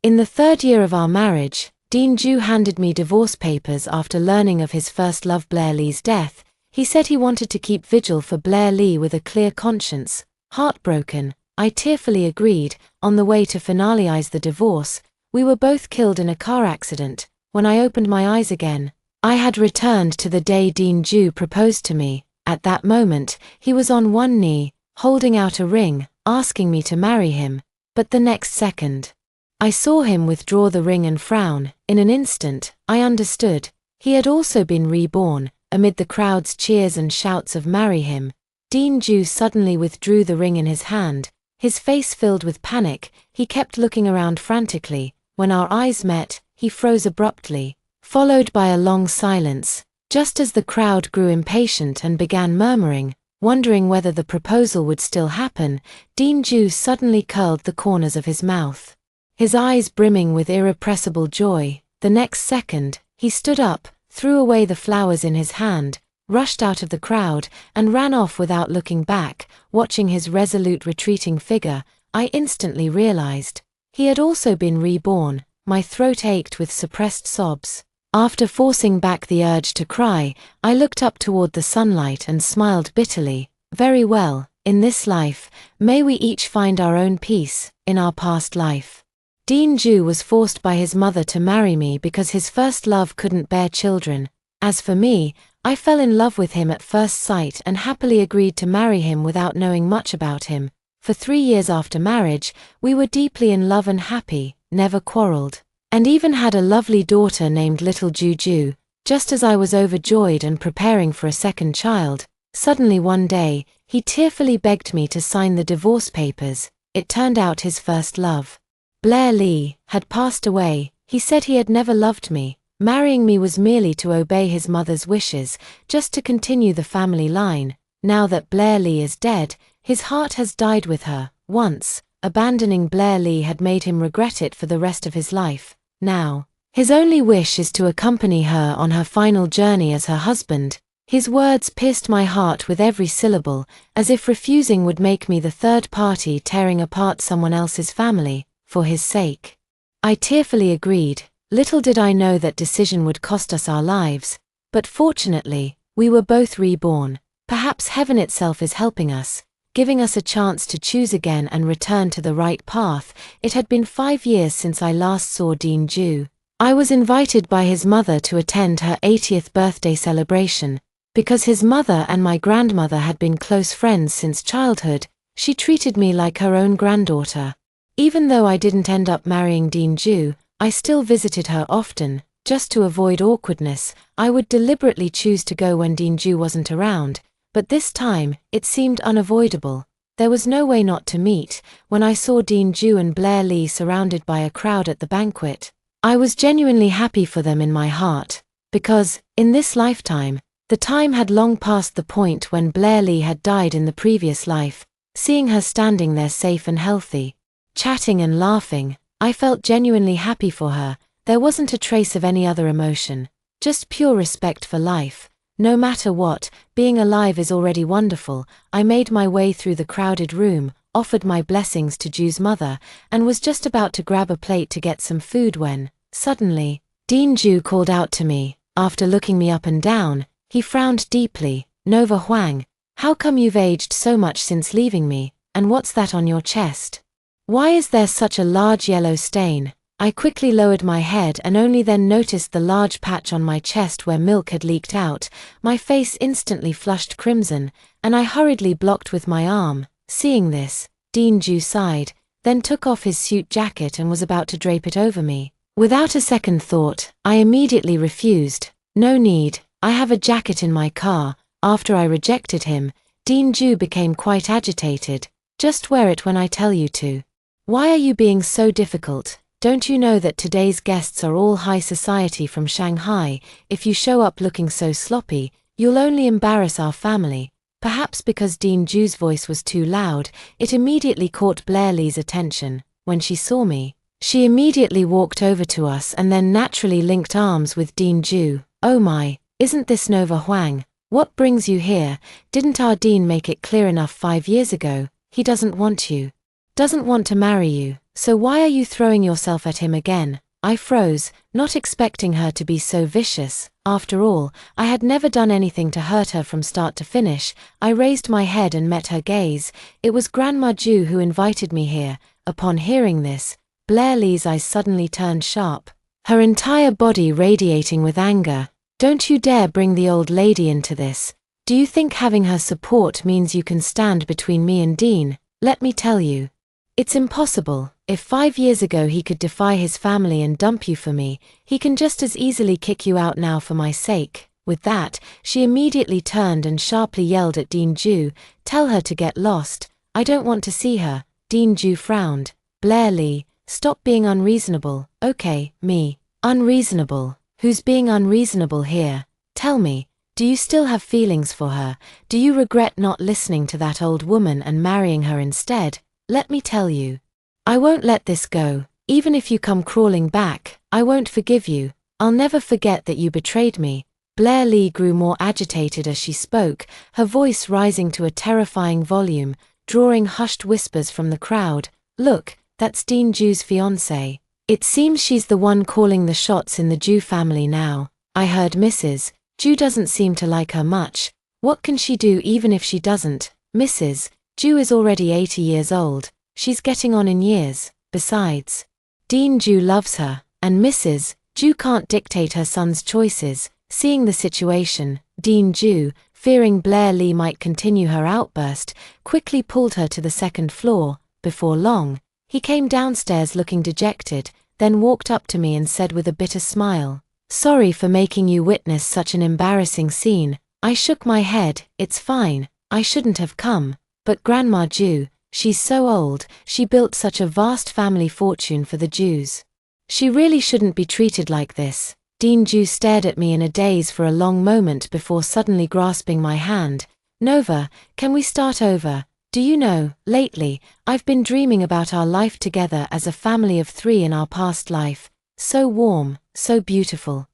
In the 3rd year of our marriage, Dean Ju handed me divorce papers after learning of his first love Blair Lee's death. He said he wanted to keep vigil for Blair Lee with a clear conscience. Heartbroken, I tearfully agreed. On the way to finalize the divorce, we were both killed in a car accident. When I opened my eyes again, I had returned to the day Dean Ju proposed to me. At that moment, he was on one knee, holding out a ring, asking me to marry him. But the next second, I saw him withdraw the ring and frown. In an instant, I understood. He had also been reborn. Amid the crowd's cheers and shouts of "Marry him," Dean Ju suddenly withdrew the ring in his hand, his face filled with panic. He kept looking around frantically. When our eyes met, he froze abruptly, followed by a long silence. Just as the crowd grew impatient and began murmuring, wondering whether the proposal would still happen, Dean Ju suddenly curled the corners of his mouth, his eyes brimming with irrepressible joy. The next second, he stood up, threw away the flowers in his hand, rushed out of the crowd, and ran off without looking back. Watching his resolute retreating figure, I instantly realized he had also been reborn. My throat ached with suppressed sobs. After forcing back the urge to cry, I looked up toward the sunlight and smiled bitterly. Very well, in this life, may we each find our own peace. In our past life, Dean Ju was forced by his mother to marry me because his first love couldn't bear children. As for me, I fell in love with him at first sight and happily agreed to marry him without knowing much about him. For 3 years after marriage, we were deeply in love and happy, never quarreled, and even had a lovely daughter named Little Juju. Just as I was overjoyed and preparing for a second child, suddenly one day, he tearfully begged me to sign the divorce papers. It turned out his first love, Blair Lee, had passed away. He said he had never loved me. Marrying me was merely to obey his mother's wishes, just to continue the family line. Now that Blair Lee is dead, his heart has died with her. Once, abandoning Blair Lee had made him regret it for the rest of his life. Now, his only wish is to accompany her on her final journey as her husband. His words pierced my heart with every syllable, as if refusing would make me the third party tearing apart someone else's family. For his sake, I tearfully agreed. Little did I know that decision would cost us our lives, but fortunately, we were both reborn. Perhaps heaven itself is helping us, giving us a chance to choose again and return to the right path. It had been 5 years since I last saw Dean Ju. I was invited by his mother to attend her 80th birthday celebration. Because his mother and my grandmother had been close friends since childhood, she treated me like her own granddaughter. Even though I didn't end up marrying Dean Ju, I still visited her often. Just to avoid awkwardness, I would deliberately choose to go when Dean Ju wasn't around, but this time, it seemed unavoidable. There was no way not to meet. When I saw Dean Ju and Blair Lee surrounded by a crowd at the banquet, I was genuinely happy for them in my heart, because, in this lifetime, the time had long passed the point when Blair Lee had died in the previous life. Seeing her standing there safe and healthy, chatting and laughing, I felt genuinely happy for her. There wasn't a trace of any other emotion, just pure respect for life. No matter what, being alive is already wonderful. I made my way through the crowded room, offered my blessings to Ju's mother, and was just about to grab a plate to get some food when, suddenly, Dean Ju called out to me. After looking me up and down, he frowned deeply. "Nova Huang, how come you've aged so much since leaving me, and what's that on your chest? Why is there such a large yellow stain?" I quickly lowered my head and only then noticed the large patch on my chest where milk had leaked out. My face instantly flushed crimson, and I hurriedly blocked with my arm. Seeing this, Dean Ju sighed, then took off his suit jacket and was about to drape it over me. Without a second thought, I immediately refused. "No need, I have a jacket in my car." After I rejected him, Dean Ju became quite agitated. "Just wear it when I tell you to. Why are you being so difficult? Don't you know that today's guests are all high society from Shanghai? If you show up looking so sloppy, you'll only embarrass our family." Perhaps because Dean Ju's voice was too loud, it immediately caught Blair Lee's attention. When she saw me, she immediately walked over to us and then naturally linked arms with Dean Ju. "Oh my, isn't this Nova Huang? What brings you here? Didn't our Dean make it clear enough 5 years ago? He doesn't want you. Doesn't want to marry you." So why are you throwing yourself at him again? I froze, not expecting her to be so vicious. After all, I had never done anything to hurt her from start to finish. I raised my head and met her gaze. It was Grandma Ju who invited me here. Upon hearing this, Blair Lee's eyes suddenly turned sharp, her entire body radiating with anger. Don't you dare bring the old lady into this. Do you think having her support means you can stand between me and Dean? Let me tell you, it's impossible. If 5 years ago he could defy his family and dump you for me, he can just as easily kick you out now for my sake. With that, she immediately turned and sharply yelled at Dean Ju, "Tell her to get lost. I don't want to see her." Dean Ju frowned. "Blair Lee, stop being unreasonable." "Okay, me. Unreasonable? Who's being unreasonable here? Tell me, do you still have feelings for her? Do you regret not listening to that old woman and marrying her instead? Let me tell you, I won't let this go. Even if you come crawling back, I won't forgive you. I'll never forget that you betrayed me." Blair Lee grew more agitated as she spoke, her voice rising to a terrifying volume, drawing hushed whispers from the crowd. "Look, that's Dean Ju's fiancée. It seems she's the one calling the shots in the Ju family now. I heard Mrs. Ju doesn't seem to like her much. What can she do even if she doesn't? Mrs. Ju is already 80 years old. She's getting on in years. Besides, Dean Ju loves her, and Mrs. Ju can't dictate her son's choices." Seeing the situation, Dean Ju, fearing Blair Lee might continue her outburst, quickly pulled her to the second floor. Before long, he came downstairs looking dejected, then walked up to me and said with a bitter smile, "Sorry for making you witness such an embarrassing scene." I shook my head. "It's fine. I shouldn't have come. But Grandma Ju, she's so old, she built such a vast family fortune for the Jews. She really shouldn't be treated like this." Dean Ju stared at me in a daze for a long moment before suddenly grasping my hand. "Nova, can we start over? Do you know, lately, I've been dreaming about our life together as a family of 3 in our past life. So warm, so beautiful."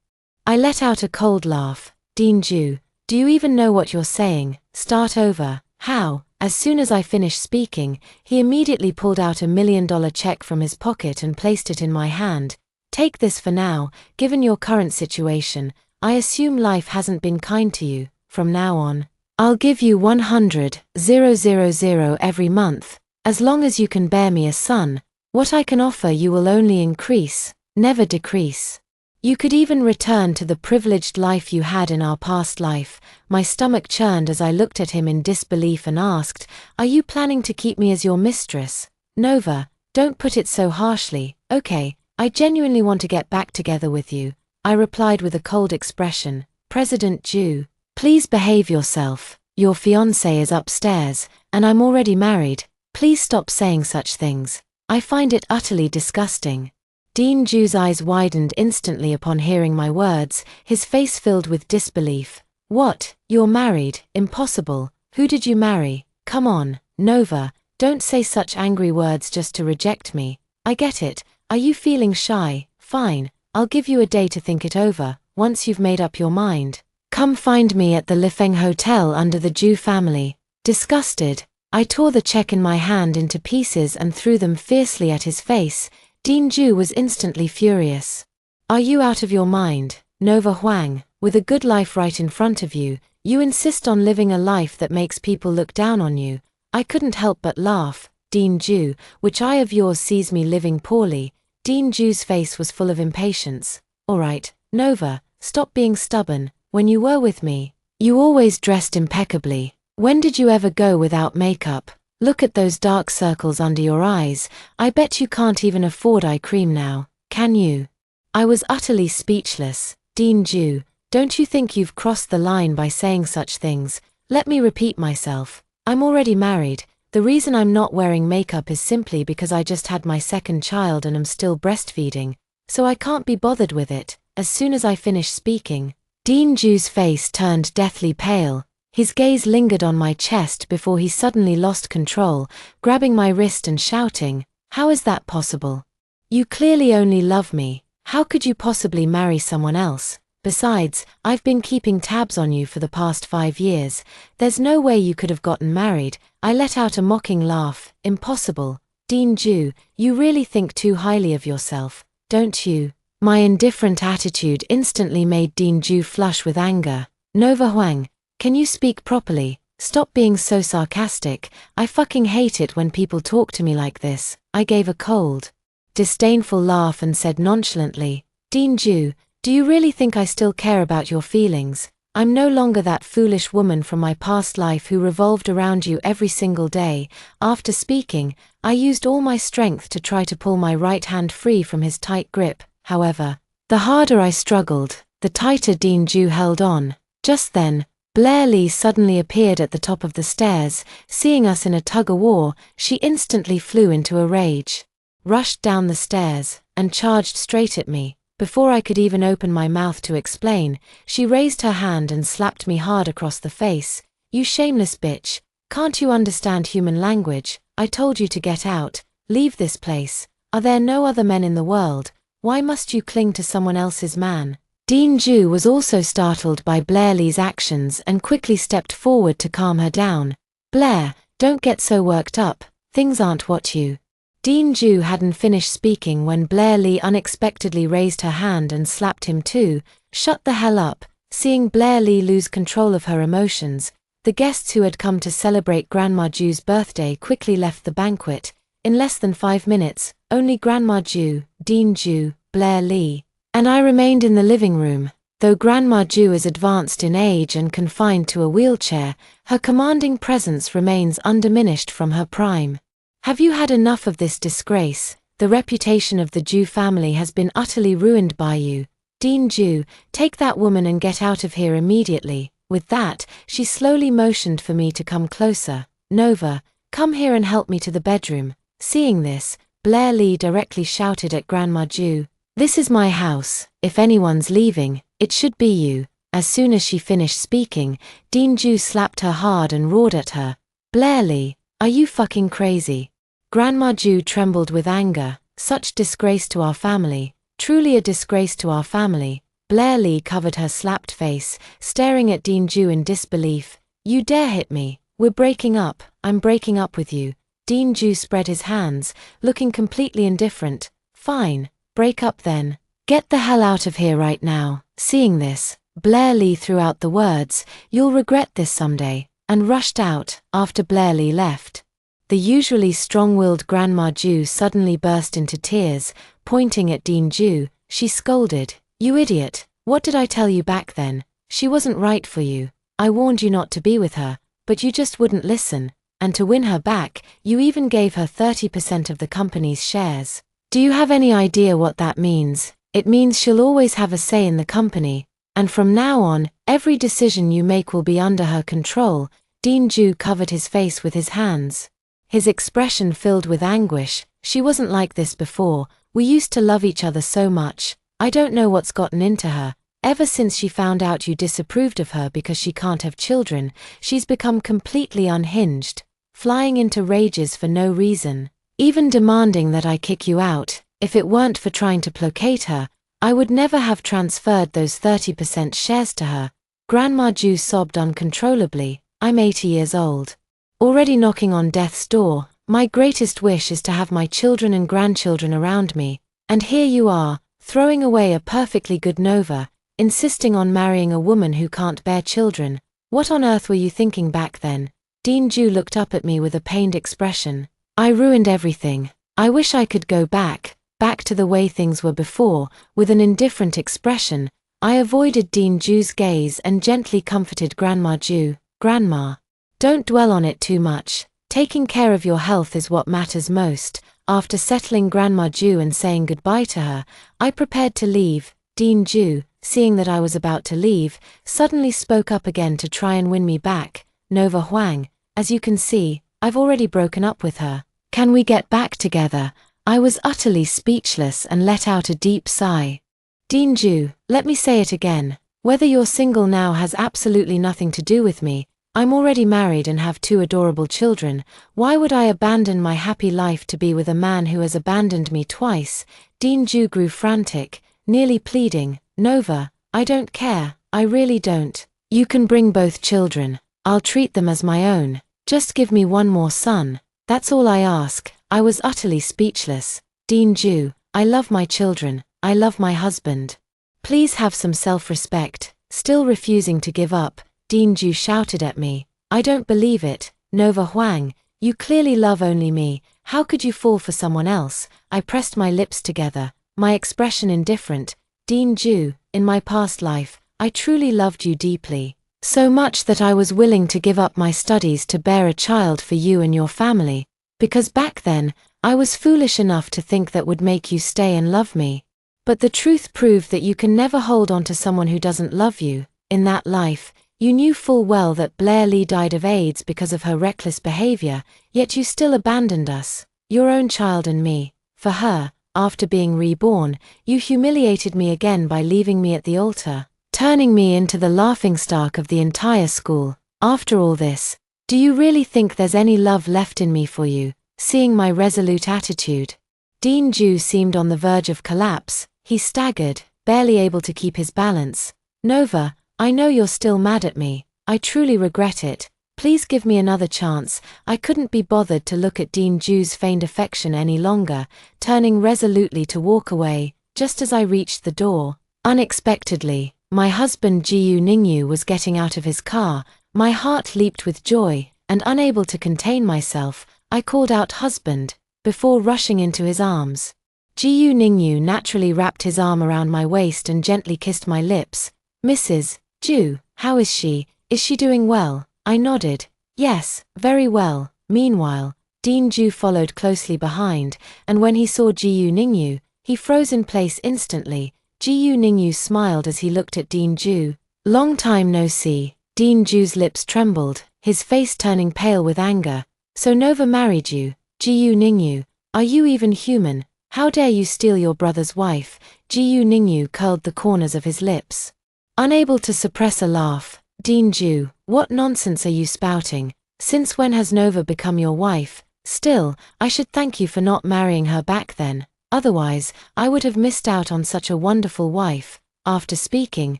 I let out a cold laugh. "Dean Ju, do you even know what you're saying? Start over? How?" As soon as I finished speaking, he immediately pulled out $1 million check from his pocket and placed it in my hand. "Take this for now. Given your current situation, I assume life hasn't been kind to you. From now on, I'll give you 100,000 every month. As long as you can bear me a son, what I can offer you will only increase, never decrease. You could even return to the privileged life you had in our past life." My stomach churned as I looked at him in disbelief and asked, "Are you planning to keep me as your mistress?" "Nova, don't put it so harshly. Okay, I genuinely want to get back together with you," I replied with a cold expression. "President Ju, please behave yourself. Your fiancé is upstairs, and I'm already married. Please stop saying such things. I find it utterly disgusting." Dean Ju's eyes widened instantly upon hearing my words, his face filled with disbelief. "What? You're married? Impossible. Who did you marry? Come on, Nova, don't say such angry words just to reject me. I get it. Are you feeling shy? Fine, I'll give you a day to think it over. Once you've made up your mind, come find me at the Lifeng Hotel under the Ju family." Disgusted, I tore the check in my hand into pieces and threw them fiercely at his face. Dean Ju was instantly furious. "Are you out of your mind, Nova Huang? With a good life right in front of you, you insist on living a life that makes people look down on you." I couldn't help but laugh. "Dean Ju, which eye of yours sees me living poorly?" Dean Ju's face was full of impatience. "All right, Nova, stop being stubborn. When you were with me, you always dressed impeccably. When did you ever go without makeup? Look at those dark circles under your eyes. I bet you can't even afford eye cream now, can you?" I was utterly speechless. "Dean Ju, don't you think you've crossed the line by saying such things? Let me repeat myself. I'm already married. The reason I'm not wearing makeup is simply because I just had my second child and am still breastfeeding, so I can't be bothered with it." As soon as I finished speaking, Dean Ju's face turned deathly pale. His gaze lingered on my chest before he suddenly lost control, grabbing my wrist and shouting, "How is that possible? You clearly only love me. How could you possibly marry someone else? Besides, I've been keeping tabs on you for the past 5 years. There's no way you could have gotten married." I let out a mocking laugh. "Impossible. Dean Ju, you really think too highly of yourself, don't you? My indifferent attitude instantly made Dean Ju flush with anger. Nova Huang, can you speak properly? Stop being so sarcastic. I fucking hate it when people talk to me like this. I gave a cold, disdainful laugh and said nonchalantly, Dean Ju, do you really think I still care about your feelings? I'm no longer that foolish woman from my past life who revolved around you every single day. After speaking, I used all my strength to try to pull my right hand free from his tight grip. However, the harder I struggled, the tighter Dean Ju held on. Just then, Blair Lee suddenly appeared at the top of the stairs. Seeing us in a tug-of-war, she instantly flew into a rage, rushed down the stairs, and charged straight at me. Before I could even open my mouth to explain, she raised her hand and slapped me hard across the face. You shameless bitch, can't you understand human language? I told you to get out, leave this place. Are there no other men in the world? Why must you cling to someone else's man? Dean Ju was also startled by Blair Lee's actions and quickly stepped forward to calm her down. Blair, don't get so worked up, things aren't what you. Dean Ju hadn't finished speaking when Blair Lee unexpectedly raised her hand and slapped him too. Shut the hell up. Seeing Blair Lee lose control of her emotions, the guests who had come to celebrate Grandma Ju's birthday quickly left the banquet. In less than 5 minutes, only Grandma Ju, Dean Ju, Blair Lee, and I remained in the living room. Though Grandma Ju is advanced in age and confined to a wheelchair, her commanding presence remains undiminished from her prime. Have you had enough of this disgrace? The reputation of the Ju family has been utterly ruined by you. Dean Ju, take that woman and get out of here immediately. With that, she slowly motioned for me to come closer. Nova, come here and help me to the bedroom. Seeing this, Blair Lee directly shouted at Grandma Ju, this is my house. If anyone's leaving, it should be you. As soon as she finished speaking, Dean Ju slapped her hard and roared at her. Blair Lee, are you fucking crazy? Grandma Ju trembled with anger. Such disgrace to our family. Truly a disgrace to our family. Blair Lee covered her slapped face, staring at Dean Ju in disbelief. You dare hit me? We're breaking up. I'm breaking up with you. Dean Ju spread his hands, looking completely indifferent. Fine, break up then. Get the hell out of here right now. Seeing this, Blair Lee threw out the words, you'll regret this someday, and rushed out. After Blair Lee left, the usually strong-willed Grandma Ju suddenly burst into tears. Pointing at Dean Ju, she scolded, you idiot, what did I tell you back then? She wasn't right for you. I warned you not to be with her, but you just wouldn't listen. And to win her back, you even gave her 30% of the company's shares. Do you have any idea what that means? It means she'll always have a say in the company, and from now on, every decision you make will be under her control. Dean Ju covered his face with his hands, his expression filled with anguish. She wasn't like this before. We used to love each other so much. I don't know what's gotten into her. Ever since she found out you disapproved of her because she can't have children, she's become completely unhinged, flying into rages for no reason, even demanding that I kick you out. If it weren't for trying to placate her, I would never have transferred those 30% shares to her. Grandma Ju sobbed uncontrollably. I'm 80 years old, already knocking on death's door. My greatest wish is to have my children and grandchildren around me, and here you are, throwing away a perfectly good Nova, insisting on marrying a woman who can't bear children. What on earth were you thinking back then? Dean Ju looked up at me with a pained expression. I ruined everything. I wish I could go back to the way things were before. With an indifferent expression, I avoided Dean Ju's gaze and gently comforted Grandma Ju. Grandma, don't dwell on it too much. Taking care of your health is what matters most. After settling Grandma Ju and saying goodbye to her, I prepared to leave. Dean Ju, seeing that I was about to leave, suddenly spoke up again to try and win me back. Nova Huang, as you can see, I've already broken up with her. Can we get back together? I was utterly speechless and let out a deep sigh. Dean Ju, let me say it again. Whether you're single now has absolutely nothing to do with me. I'm already married and have 2 adorable children. Why would I abandon my happy life to be with a man who has abandoned me twice? Dean Ju grew frantic, nearly pleading. Nova, I don't care. I really don't. You can bring both children. I'll treat them as my own. Just give me one more son. That's all I ask. I was utterly speechless. Dean Ju, I love my children, I love my husband. Please have some self-respect. Still refusing to give up, Dean Ju shouted at me. I don't believe it, Nova Huang, you clearly love only me, how could you fall for someone else? I pressed my lips together, my expression indifferent. Dean Ju, in my past life, I truly loved you deeply. So much that I was willing to give up my studies to bear a child for you and your family, because back then, I was foolish enough to think that would make you stay and love me. But the truth proved that you can never hold on to someone who doesn't love you. In that life, you knew full well that Blair Lee died of AIDS because of her reckless behavior, yet you still abandoned us, your own child and me, for her. After being reborn, you humiliated me again by leaving me at the altar, turning me into the laughingstock of the entire school. After all this, do you really think there's any love left in me for you? Seeing my resolute attitude, Dean Ju seemed on the verge of collapse. He staggered, barely able to keep his balance. Nova, I know you're still mad at me. I truly regret it. Please give me another chance. I couldn't be bothered to look at Dean Ju's feigned affection any longer, turning resolutely to walk away. Just as I reached the door, unexpectedly, my husband Jiyu Ningyu was getting out of his car. My heart leaped with joy, and unable to contain myself, I called out husband, before rushing into his arms. Jiyu Ningyu naturally wrapped his arm around my waist and gently kissed my lips. Mrs. Ju, how is she? Is she doing well? I nodded. Yes, very well. Meanwhile, Dean Ju followed closely behind, and when he saw Jiyu Ningyu, he froze in place instantly. Jiyu Ningyu smiled as he looked at Dean Ju. Long time no see. Dean Ju's lips trembled, his face turning pale with anger. So Nova married you, Jiyu Ningyu. Are you even human? How dare you steal your brother's wife? Jiyu Ningyu curled the corners of his lips. Unable to suppress a laugh, Dean Ju, what nonsense are you spouting? Since when has Nova become your wife? Still, I should thank you for not marrying her back then. Otherwise, I would have missed out on such a wonderful wife. After speaking,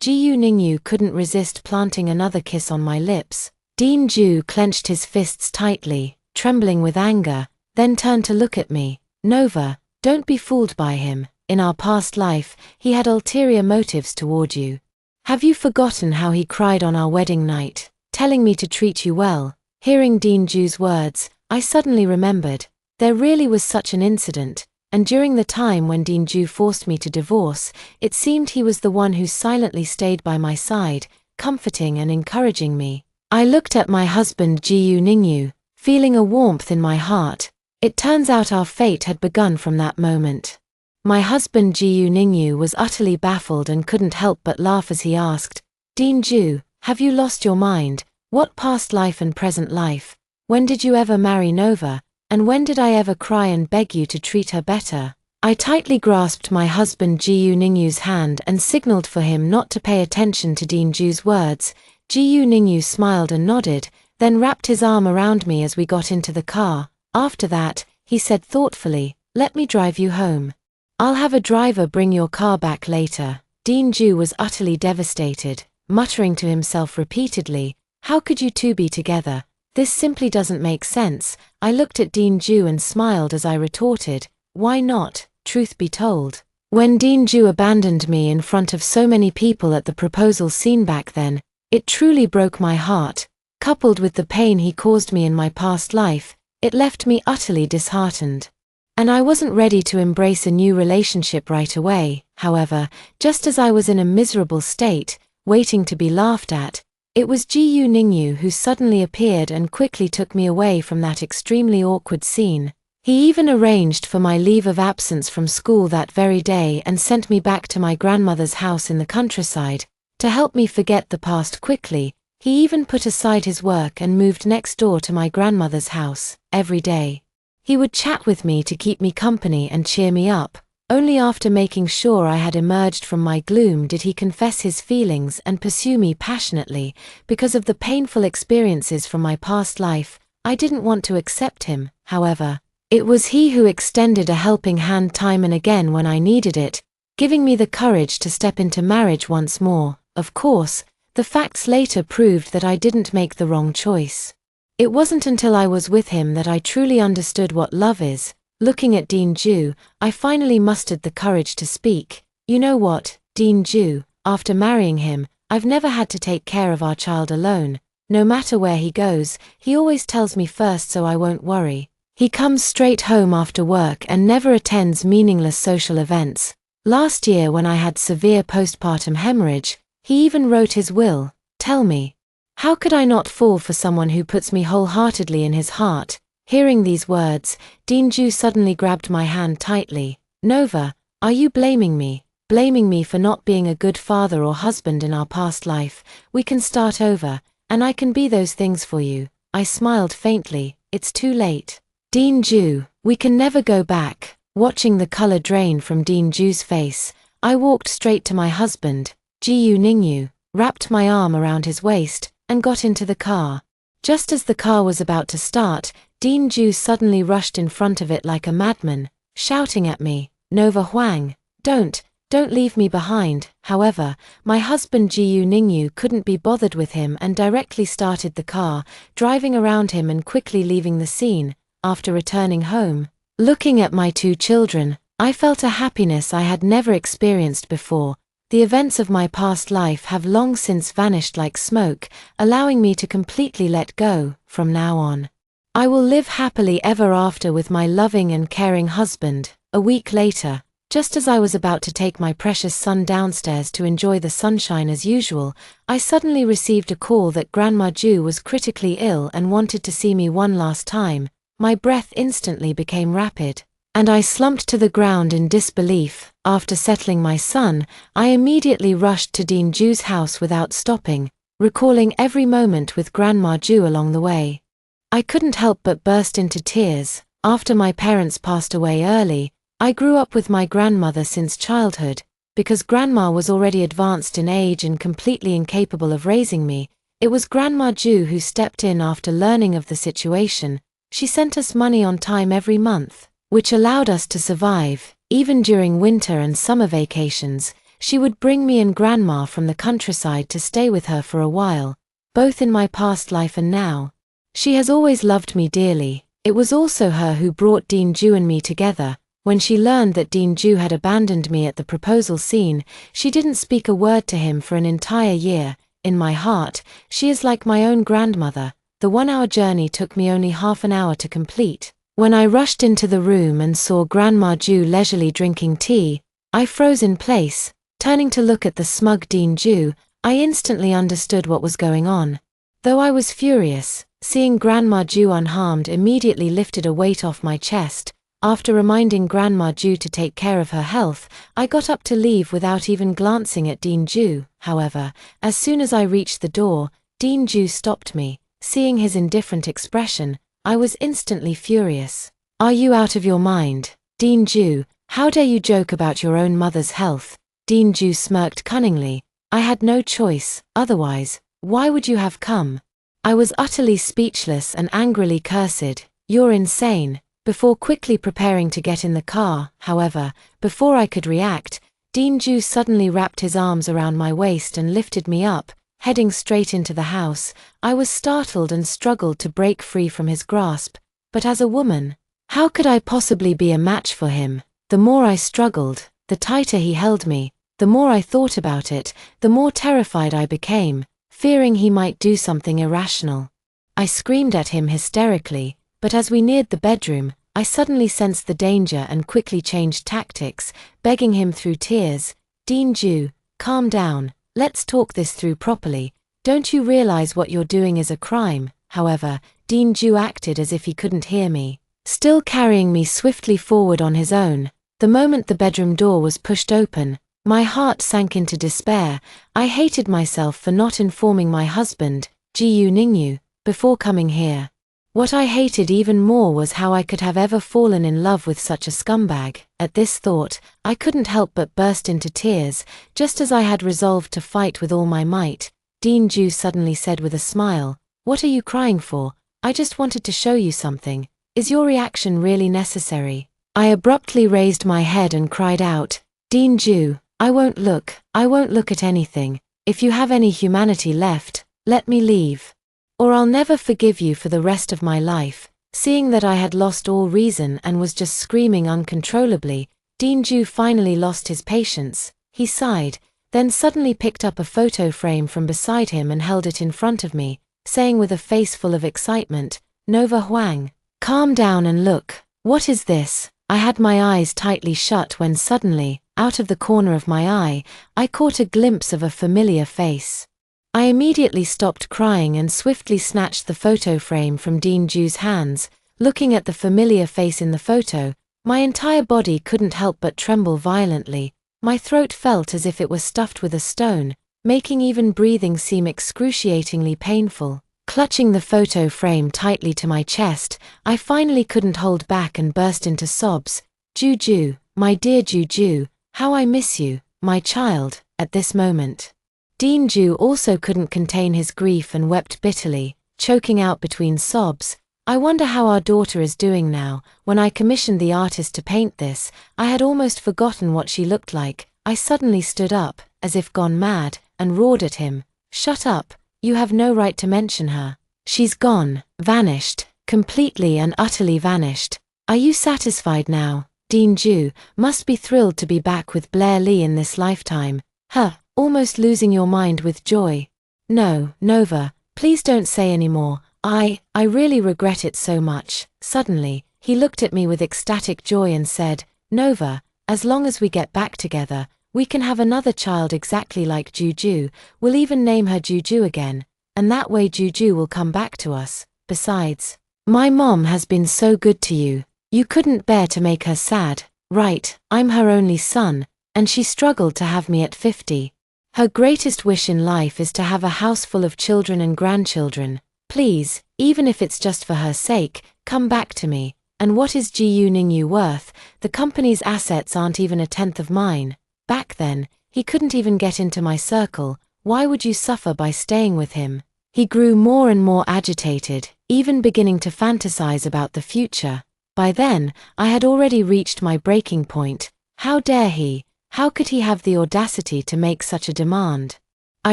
Jiyu Ningyu couldn't resist planting another kiss on my lips. Dean Ju clenched his fists tightly, trembling with anger, then turned to look at me. Nova, don't be fooled by him. In our past life, he had ulterior motives toward you. Have you forgotten how he cried on our wedding night, telling me to treat you well? Hearing Dean Ju's words, I suddenly remembered. There really was such an incident, and during the time when Dean Ju forced me to divorce, it seemed he was the one who silently stayed by my side, comforting and encouraging me. I looked at my husband Jiyu Ningyu, feeling a warmth in my heart. It turns out our fate had begun from that moment. My husband Jiyu Ningyu was utterly baffled and couldn't help but laugh as he asked, Dean Ju, have you lost your mind? What past life and present life? When did you ever marry Nova? And when did I ever cry and beg you to treat her better? I tightly grasped my husband Jiyu Ningyu's hand and signaled for him not to pay attention to Dean Ju's words. Jiyu Ningyu smiled and nodded, then wrapped his arm around me as we got into the car. After that, he said thoughtfully, let me drive you home. I'll have a driver bring your car back later. Dean Ju was utterly devastated, muttering to himself repeatedly, how could you two be together? This simply doesn't make sense. I looked at Dean Ju and smiled as I retorted, why not? Truth be told, when Dean Ju abandoned me in front of so many people at the proposal scene back then, it truly broke my heart. Coupled with the pain he caused me in my past life, it left me utterly disheartened. And I wasn't ready to embrace a new relationship right away. However, just as I was in a miserable state, waiting to be laughed at, it was Jiyu Ningyu who suddenly appeared and quickly took me away from that extremely awkward scene. He even arranged for my leave of absence from school that very day and sent me back to my grandmother's house in the countryside. To help me forget the past quickly, he even put aside his work and moved next door to my grandmother's house. Every day, he would chat with me to keep me company and cheer me up. Only after making sure I had emerged from my gloom did he confess his feelings and pursue me passionately. Because of the painful experiences from my past life, I didn't want to accept him. However, it was he who extended a helping hand time and again when I needed it, giving me the courage to step into marriage once more. Of course, the facts later proved that I didn't make the wrong choice. It wasn't until I was with him that I truly understood what love is. Looking at Dean Ju, I finally mustered the courage to speak. You know what, Dean Ju, after marrying him, I've never had to take care of our child alone. No matter where he goes, he always tells me first so I won't worry. He comes straight home after work and never attends meaningless social events. Last year when I had severe postpartum hemorrhage, he even wrote his will. Tell me, how could I not fall for someone who puts me wholeheartedly in his heart? Hearing these words, Dean Ju suddenly grabbed my hand tightly. Nova, are you blaming me? Blaming me for not being a good father or husband in our past life? We can start over, and I can be those things for you. I smiled faintly. It's too late. Dean Ju, we can never go back. Watching the color drain from Dean Ju's face, I walked straight to my husband, Jiyu Ningyu, wrapped my arm around his waist, and got into the car. Just as the car was about to start, Dean Ju suddenly rushed in front of it like a madman, shouting at me, Nova Huang, don't leave me behind. However, my husband Jiyu Ningyu couldn't be bothered with him and directly started the car, driving around him and quickly leaving the scene. After returning home, looking at my two children, I felt a happiness I had never experienced before. The events of my past life have long since vanished like smoke, allowing me to completely let go. From now on, I will live happily ever after with my loving and caring husband. A week later, just as I was about to take my precious son downstairs to enjoy the sunshine as usual, I suddenly received a call that Grandma Ju was critically ill and wanted to see me one last time. My breath instantly became rapid, and I slumped to the ground in disbelief. After settling my son, I immediately rushed to Dean Ju's house without stopping, recalling every moment with Grandma Ju along the way. I couldn't help but burst into tears. After my parents passed away early, I grew up with my grandmother since childhood. Because Grandma was already advanced in age and completely incapable of raising me, it was Grandma Ju who stepped in after learning of the situation. She sent us money on time every month, which allowed us to survive. Even during winter and summer vacations, she would bring me and Grandma from the countryside to stay with her for a while, both in my past life and now. She has always loved me dearly. It was also her who brought Dean Ju and me together. When she learned that Dean Ju had abandoned me at the proposal scene, she didn't speak a word to him for an entire year. In my heart, she is like my own grandmother. The 1-hour journey took me only half an hour to complete. When I rushed into the room and saw Grandma Ju leisurely drinking tea, I froze in place. Turning to look at the smug Dean Ju, I instantly understood what was going on. Though I was furious, seeing Grandma Ju unharmed immediately lifted a weight off my chest. After reminding Grandma Ju to take care of her health, I got up to leave without even glancing at Dean Ju. However, as soon as I reached the door, Dean Ju stopped me. Seeing his indifferent expression, I was instantly furious. Are you out of your mind? Dean Ju, how dare you joke about your own mother's health? Dean Ju smirked cunningly. I had no choice, otherwise, why would you have come? I was utterly speechless and angrily cursed. You're insane. Before quickly preparing to get in the car, however, before I could react, Dean Ju suddenly wrapped his arms around my waist and lifted me up, heading straight into the house. I was startled and struggled to break free from his grasp, but as a woman, how could I possibly be a match for him? The more I struggled, the tighter he held me. The more I thought about it, the more terrified I became, fearing he might do something irrational. I screamed at him hysterically, but as we neared the bedroom, I suddenly sensed the danger and quickly changed tactics, begging him through tears, Dean Ju, calm down, let's talk this through properly. Don't you realize what you're doing is a crime? However, Dean Ju acted as if he couldn't hear me, still carrying me swiftly forward on his own. The moment the bedroom door was pushed open, my heart sank into despair. I hated myself for not informing my husband, Jiyu Ningyu, before coming here. What I hated even more was how I could have ever fallen in love with such a scumbag. At this thought, I couldn't help but burst into tears. Just as I had resolved to fight with all my might, Dean Ju suddenly said with a smile, "What are you crying for? I just wanted to show you something. Is your reaction really necessary?" I abruptly raised my head and cried out, "Dean Ju, I won't look at anything. If you have any humanity left, let me leave." or I'll never forgive you for the rest of my life." Seeing that I had lost all reason and was just screaming uncontrollably, Dean-ju finally lost his patience. He sighed, then suddenly picked up a photo frame from beside him and held it in front of me, saying with a face full of excitement, "Nova Huang, calm down and look. What is this?" I had my eyes tightly shut when suddenly, out of the corner of my eye, I caught a glimpse of a familiar face. I immediately stopped crying and swiftly snatched the photo frame from Dean-ju's hands. Looking at the familiar face in the photo, my entire body couldn't help but tremble violently. My throat felt as if it were stuffed with a stone, making even breathing seem excruciatingly painful. Clutching the photo frame tightly to my chest, I finally couldn't hold back and burst into sobs. "Juju, my dear Juju, how I miss you, my child," at this moment. Dean-ju also couldn't contain his grief and wept bitterly, choking out between sobs. "I wonder how our daughter is doing now. When I commissioned the artist to paint this, I had almost forgotten what she looked like." I suddenly stood up, as if gone mad, and roared at him, "Shut up, you have no right to mention her. She's gone, vanished, completely and utterly vanished. Are you satisfied now? Dean-ju must be thrilled to be back with Blair Lee in this lifetime. Huh, almost losing your mind with joy. No, Nova, please don't say any more. I really regret it so much." Suddenly, he looked at me with ecstatic joy and said, "Nova, as long as we get back together, we can have another child exactly like Juju. We'll even name her Juju again, and that way Juju will come back to us. Besides, my mom has been so good to you. You couldn't bear to make her sad, right? I'm her only son, and she struggled to have me at 50. Her greatest wish in life is to have a house full of children and grandchildren. Please, even if it's just for her sake, come back to me. And what is Ji Ning-yu worth? The company's assets aren't even a tenth of mine. Back then, he couldn't even get into my circle. Why would you suffer by staying with him?" He grew more and more agitated, even beginning to fantasize about the future. By then, I had already reached my breaking point. How dare he? How could he have the audacity to make such a demand? I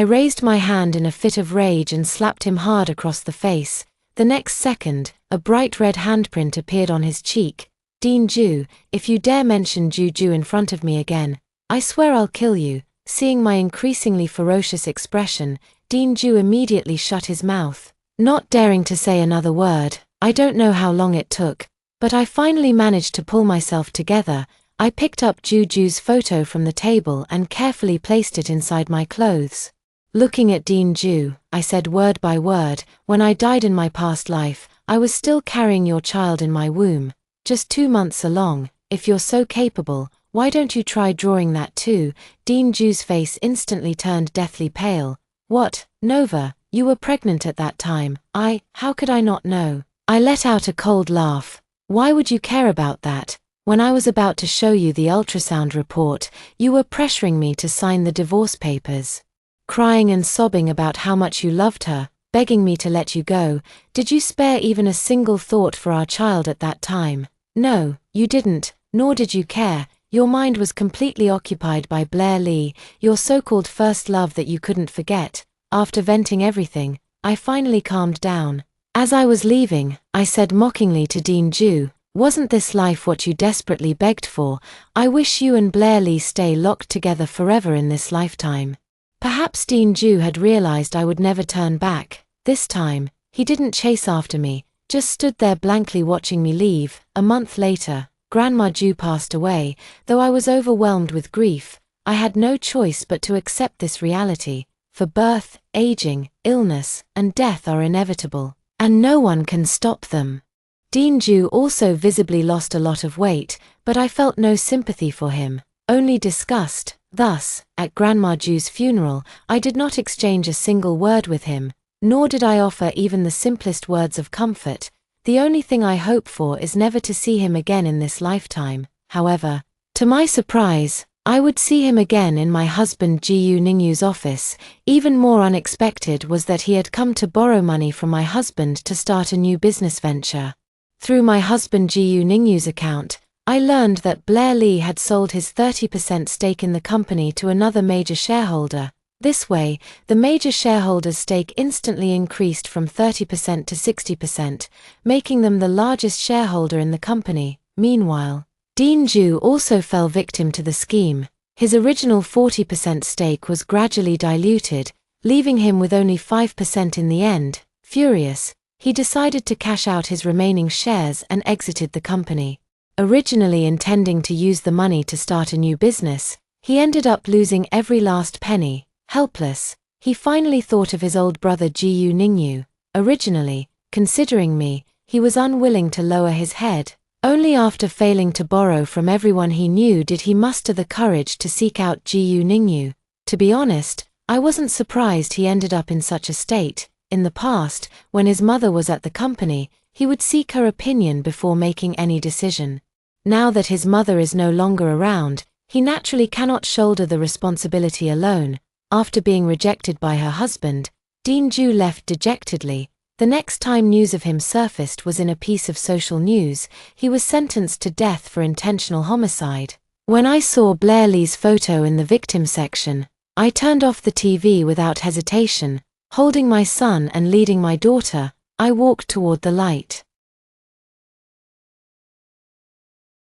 raised my hand in a fit of rage and slapped him hard across the face. The next second, a bright red handprint appeared on his cheek. "Dean-ju, if you dare mention Juju in front of me again, I swear I'll kill you." Seeing my increasingly ferocious expression, Dean-ju immediately shut his mouth, not daring to say another word. I don't know how long it took, but I finally managed to pull myself together. I picked up Juju's photo from the table and carefully placed it inside my clothes. Looking at Dean-ju, I said word by word, "When I died in my past life, I was still carrying your child in my womb. Just 2 months along. If you're so capable, why don't you try drawing that too?" Dean-ju's face instantly turned deathly pale. "What, Nova, you were pregnant at that time?" How could I not know?" I let out a cold laugh. "Why would you care about that? When I was about to show you the ultrasound report, you were pressuring me to sign the divorce papers. Crying and sobbing about how much you loved her, begging me to let you go. Did you spare even a single thought for our child at that time? No, you didn't, nor did you care. Your mind was completely occupied by Blair Lee, your so-called first love that you couldn't forget." After venting everything, I finally calmed down. As I was leaving, I said mockingly to Dean-ju, "Wasn't this life what you desperately begged for? I wish you and Blair Lee stay locked together forever in this lifetime." Perhaps Dean-ju had realized I would never turn back. This time, he didn't chase after me, just stood there blankly watching me leave. A month later, Grandma Ju passed away. Though I was overwhelmed with grief, I had no choice but to accept this reality. For birth, aging, illness, and death are inevitable, and no one can stop them. Dean-ju also visibly lost a lot of weight, but I felt no sympathy for him, only disgust. Thus, at Grandma Ju's funeral, I did not exchange a single word with him, nor did I offer even the simplest words of comfort. The only thing I hope for is never to see him again in this lifetime. However, to my surprise, I would see him again in my husband Ji Ning-yu's office. Even more unexpected was that he had come to borrow money from my husband to start a new business venture. Through my husband Ji Ning-yu's account, I learned that Blair Lee had sold his 30% stake in the company to another major shareholder. This way, the major shareholders' stake instantly increased from 30% to 60%, making them the largest shareholder in the company. Meanwhile, Dean Ju also fell victim to the scheme. His original 40% stake was gradually diluted, leaving him with only 5% in the end. Furious, he decided to cash out his remaining shares and exited the company. Originally intending to use the money to start a new business, he ended up losing every last penny. Helpless, he finally thought of his old brother Jiyu Ningyu. Originally, considering me, he was unwilling to lower his head. Only after failing to borrow from everyone he knew did he muster the courage to seek out Jiyu Ningyu. To be honest, I wasn't surprised he ended up in such a state. In the past, when his mother was at the company, he would seek her opinion before making any decision. Now that his mother is no longer around, he naturally cannot shoulder the responsibility alone. After being rejected by her husband, Dean Ju left dejectedly. The next time news of him surfaced was in a piece of social news. He was sentenced to death for intentional homicide. When I saw Blair Lee's photo in the victim section, I turned off the TV without hesitation. Holding my son and leading my daughter, I walked toward the light.